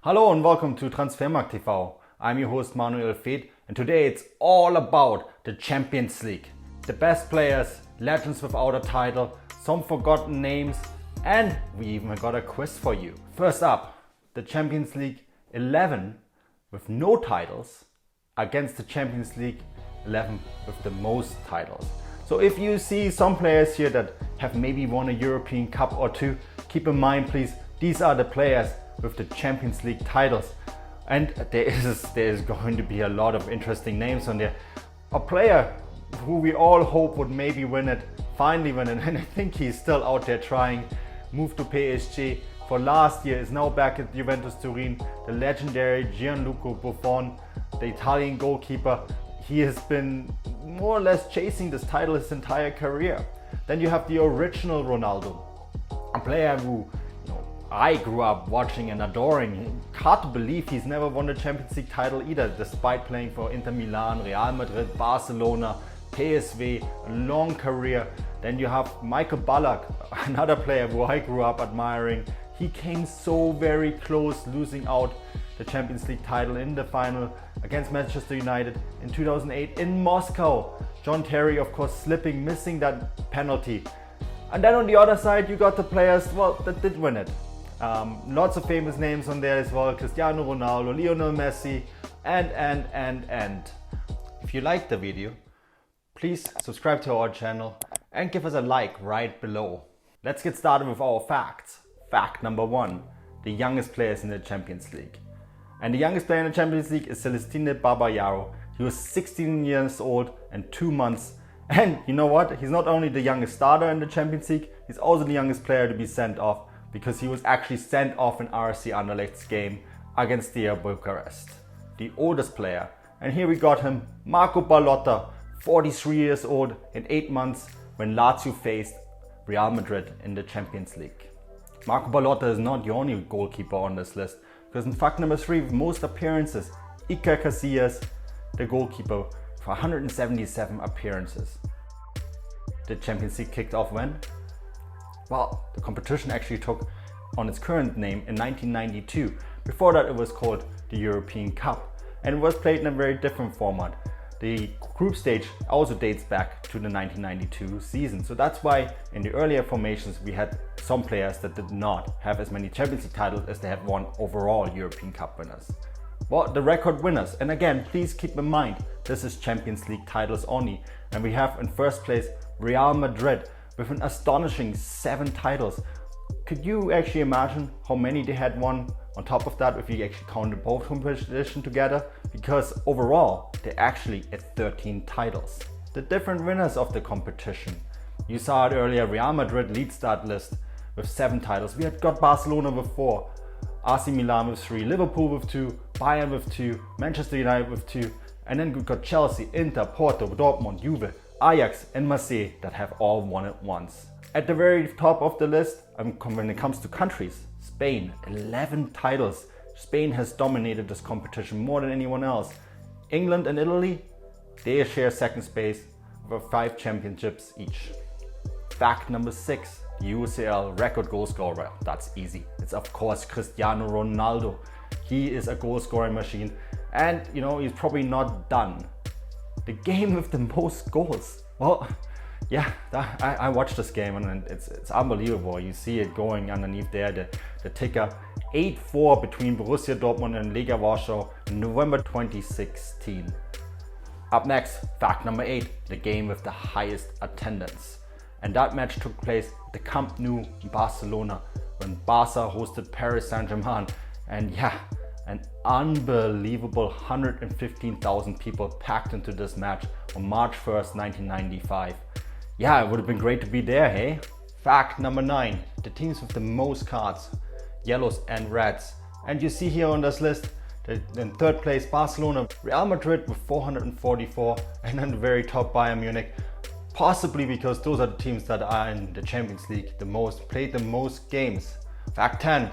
Hello and welcome to Transfermarkt TV. I'm your host Manuel Feth, and today it's all about the Champions League. The best players, legends without a title, some forgotten names, and we even got a quiz for you. First up, the Champions League 11 with no titles against the Champions League 11 with the most titles. So if you see some players here that have maybe won a European Cup or two, keep in mind please, these are the players with the Champions League titles. And there is going to be a lot of interesting names on there. A player who we all hope would maybe win it, finally win it, and I think he's still out there trying, moved to PSG for last year, is now back at Juventus Turin, the legendary Gianluca Buffon, the Italian goalkeeper. He has been more or less chasing this title his entire career. Then you have the original Ronaldo, a player who I grew up watching and adoring. Hard to believe he's never won a Champions League title either, despite playing for Inter Milan, Real Madrid, Barcelona, PSV, a long career. Then you have Michael Ballack, another player who I grew up admiring. He came so very close losing out the Champions League title in the final against Manchester United in 2008 in Moscow. John Terry, of course, slipping, missing that penalty. And then on the other side, you got the players, that did win it. Lots of famous names on there as well: Cristiano Ronaldo, Lionel Messi, and. If you liked the video, please subscribe to our channel and give us a like right below. Let's get started with our facts. Fact number 1, the youngest players in the Champions League. And the youngest player in the Champions League is Celestine Babayaro. He was 16 years old and 2 months. And you know what? He's not only the youngest starter in the Champions League, he's also the youngest player to be sent off, because he was actually sent off in RC Anderlecht's game against Steaua Bucharest. The oldest player, and here we got him, Marco Ballotta, 43 years old in 8 months when Lazio faced Real Madrid in the Champions League. Marco Ballotta is not the only goalkeeper on this list, because in fact number 3 with most appearances, Iker Casillas, the goalkeeper, for 177 appearances. The Champions League kicked off when? Well, the competition actually took on its current name in 1992. Before that it was called the European Cup, and it was played in a very different format. The group stage also dates back to the 1992 season, so that's why in the earlier formations we had some players that did not have as many Champions League titles as they had won overall European Cup winners. Well, the record winners, and again please keep in mind this is Champions League titles only, and we have in first place Real Madrid with an astonishing 7 titles. Could you actually imagine how many they had won on top of that if you actually counted both competitions together? Because overall they're actually at 13 titles. The different winners of the competition. You saw it earlier, Real Madrid leads that list with 7 titles. We had got Barcelona with 4, AC Milan with 3, Liverpool with 2, Bayern with 2, Manchester United with 2, and then we got Chelsea, Inter, Porto, Dortmund, Juve, Ajax and Marseille that have all won it once. At the very top of the list, when it comes to countries, Spain, 11 titles. Spain has dominated this competition more than anyone else. England and Italy, they share second space with 5 championships each. Fact number 6, the UCL record goal scorer. That's easy. It's of course Cristiano Ronaldo. He is a goal scoring machine, and he's probably not done. The game with the most goals. Well, yeah, I watched this game and it's unbelievable. You see it going underneath there, the ticker. 8-4 between Borussia Dortmund and Legia Warsaw in November 2016. Up next, fact number 8, the game with the highest attendance. And that match took place at the Camp Nou in Barcelona when Barca hosted Paris Saint-Germain. And yeah, an unbelievable 115,000 people packed into this match on March 1st, 1995. Yeah, it would have been great to be there, hey? Fact number 9, the teams with the most cards, yellows and reds. And you see here on this list, in third place Barcelona, Real Madrid with 444, and then the very top Bayern Munich. Possibly because those are the teams that are in the Champions League the most, played the most games. Fact 10,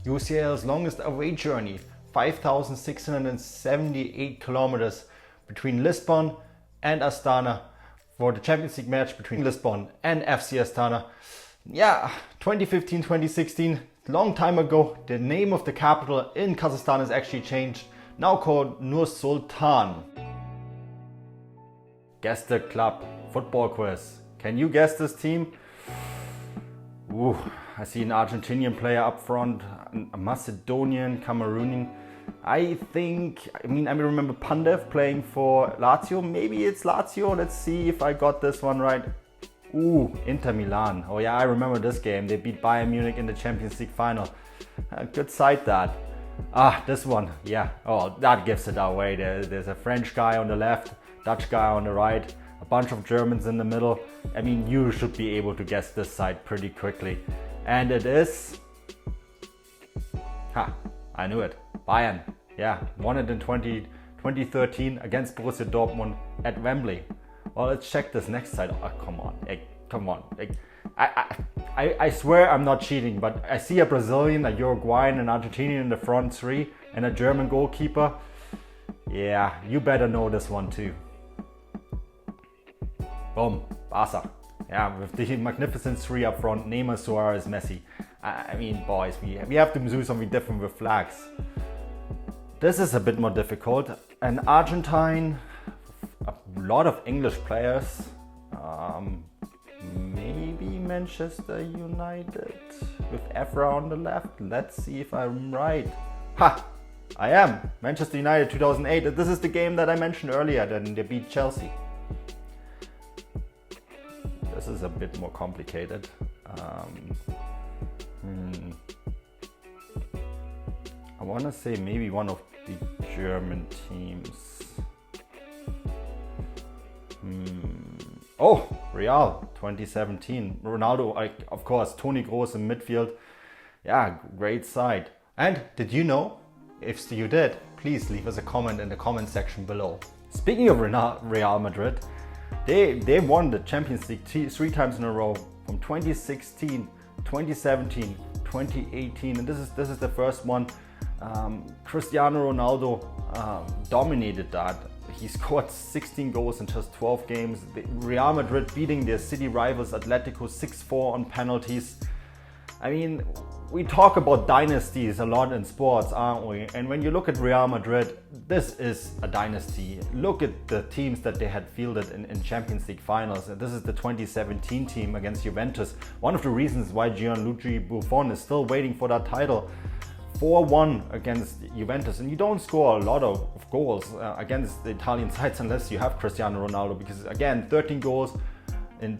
UCL's longest away journey, 5,678 kilometers between Lisbon and Astana for the Champions League match between Lisbon and FC Astana. Yeah, 2015-2016, long time ago, the name of the capital in Kazakhstan is actually changed, now called Nur Sultan. Guess the club. Football quiz. Can you guess this team? Ooh, I see an Argentinian player up front, a Macedonian, Cameroonian. I remember Pandev playing for Lazio. Maybe it's Lazio. Let's see if I got this one right. Ooh, Inter Milan. Oh yeah, I remember this game. They beat Bayern Munich in the Champions League final. Good side that. This one. Yeah. Oh, that gives it away. There's a French guy on the left, Dutch guy on the right, a bunch of Germans in the middle. I mean, you should be able to guess this side pretty quickly. And it is... I knew it. Bayern. Yeah, won it in 2013 against Borussia Dortmund at Wembley. Well, let's check this next side. Oh, come on. I swear I'm not cheating, but I see a Brazilian, a Uruguayan, an Argentinian in the front three, and a German goalkeeper. Yeah, you better know this one too. Boom, Barca. Yeah, with the magnificent three up front, Neymar, Suarez, Messi. I mean, boys, we have to do something different with flags. This is a bit more difficult. An Argentine, a lot of English players, maybe Manchester United with Evra on the left. Let's see if I'm right. I am. Manchester United 2008. This is the game that I mentioned earlier, then they beat Chelsea. This is a bit more complicated. I want to say maybe one of the German teams. Oh, Real 2017. Ronaldo, of course, Toni Kroos in midfield. Yeah, great side. And did you know? If you did, please leave us a comment in the comment section below. Speaking of Real Madrid, they won the Champions League 3 times in a row from 2016, 2017, 2018, and this is the first one. Cristiano Ronaldo dominated that. He scored 16 goals in just 12 games. Real Madrid beating their city rivals Atletico 6-4 on penalties. I mean, we talk about dynasties a lot in sports, aren't we? And when you look at Real Madrid, this is a dynasty. Look at the teams that they had fielded in Champions League finals. And this is the 2017 team against Juventus. One of the reasons why Gianluigi Buffon is still waiting for that title. 4-1 against Juventus, and you don't score a lot of goals against the Italian sides unless you have Cristiano Ronaldo, because again, 13 goals in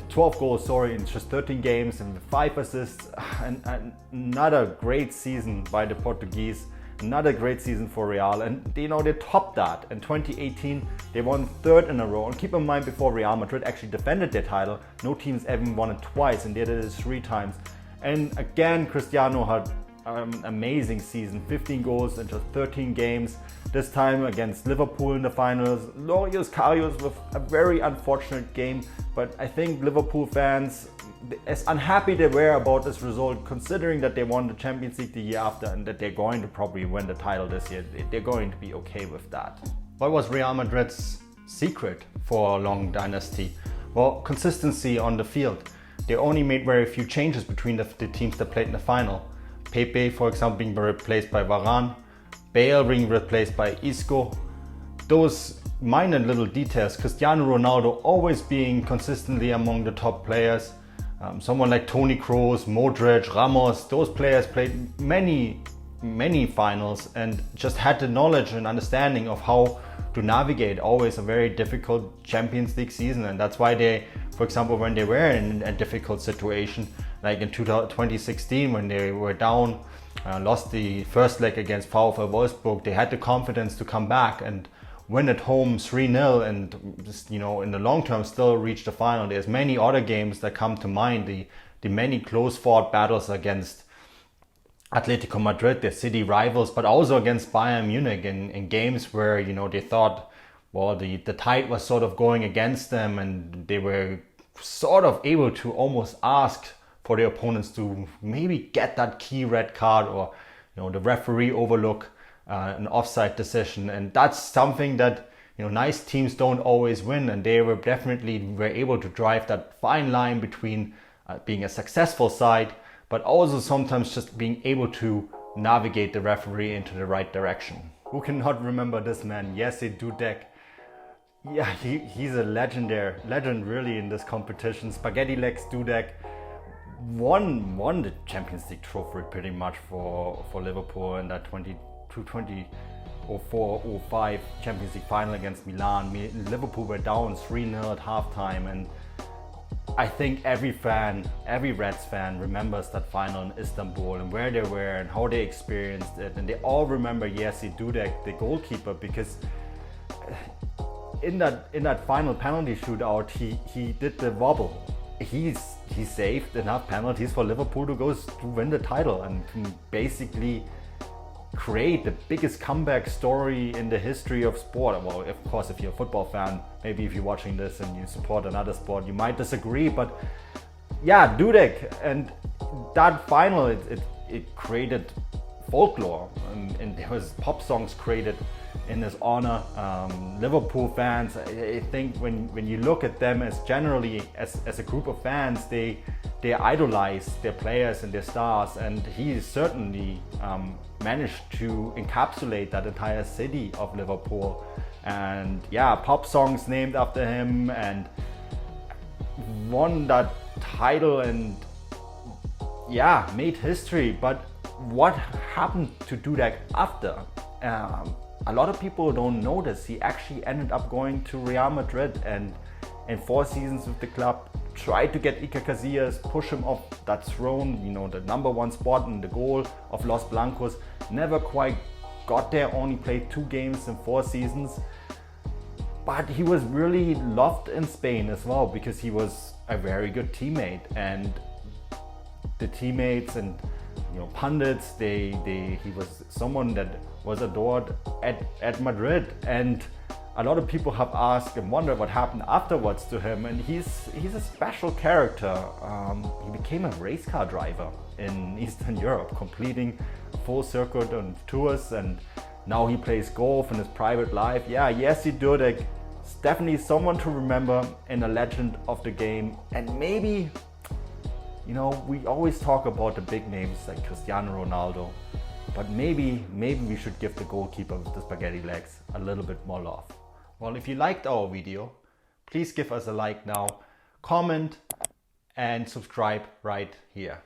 12 goals, in just 13 games and 5 assists, and another great season by the Portuguese, another great season for Real, and they topped that. In 2018, they won 3rd in a row, and keep in mind, before Real Madrid actually defended their title, no teams ever won it twice, and they did it 3 times. And again, Cristiano had amazing season, 15 goals in just 13 games, this time against Liverpool in the finals. Loris Karius with a very unfortunate game, but I think Liverpool fans, as unhappy they were about this result, considering that they won the Champions League the year after and that they're going to probably win the title this year, they're going to be okay with that. What was Real Madrid's secret for a long dynasty? Well, consistency on the field. They only made very few changes between the teams that played in the final. Pepe, for example, being replaced by Varane, Bale being replaced by Isco. Those minor little details, Cristiano Ronaldo always being consistently among the top players. Someone like Toni Kroos, Modric, Ramos, those players played many finals and just had the knowledge and understanding of how to navigate always a very difficult Champions League season. And that's why they, for example, when they were in a difficult situation, like in 2016 when they were down, lost the first leg against VfL Wolfsburg, they had the confidence to come back and win at home 3-0 and just, in the long term still reach the final. There's many other games that come to mind, the many close fought battles against Atletico Madrid, their city rivals, but also against Bayern Munich in games where, they thought, well, the tide was sort of going against them and they were sort of able to almost ask for their opponents to maybe get that key red card, or the referee overlook an offside decision. And that's something that nice teams don't always win, and they were definitely able to drive that fine line between being a successful side but also sometimes just being able to navigate the referee into the right direction. Who cannot remember this man, Jerzy Dudek? Yeah, he's a legend really in this competition. Spaghetti Legs Dudek won the Champions League trophy pretty much for Liverpool in that 2004-05 Champions League final against Milan. Liverpool were down 3-0 at halftime, and I think every Reds fan remembers that final in Istanbul and where they were and how they experienced it, and they all remember Jerzy Dudek, the goalkeeper, because in that final penalty shootout he did the wobble. He saved enough penalties for Liverpool to win the title and can basically create the biggest comeback story in the history of sport. Well, of course, if you're a football fan, maybe if you're watching this and you support another sport, you might disagree, but yeah, Dudek, and that final, it created folklore, and there was pop songs created in his honor. Liverpool fans, I think when you look at them as generally as a group of fans, they idolize their players and their stars, and he certainly managed to encapsulate that entire city of Liverpool. And yeah, pop songs named after him, and won that title, and yeah, made history. But what happened to Dudek after? A lot of people don't know this. He actually ended up going to Real Madrid, and in 4 seasons with the club tried to get Iker Casillas, push him off that throne, the #1 spot in the goal of Los Blancos. Never quite got there, only played 2 games in 4 seasons. But he was really loved in Spain as well, because he was a very good teammate, and the teammates and pundits, he was someone that was adored at Madrid. And a lot of people have asked and wondered what happened afterwards to him, and he's a special character. He became a race car driver in Eastern Europe, completing a full circuit on tours, and now he plays golf in his private life. Yeah, Jerzy Dudek is definitely someone to remember and a legend of the game. And maybe, we always talk about the big names like Cristiano Ronaldo, but maybe we should give the goalkeeper with the spaghetti legs a little bit more love. Well, if you liked our video, please give us a like now, comment and subscribe right here.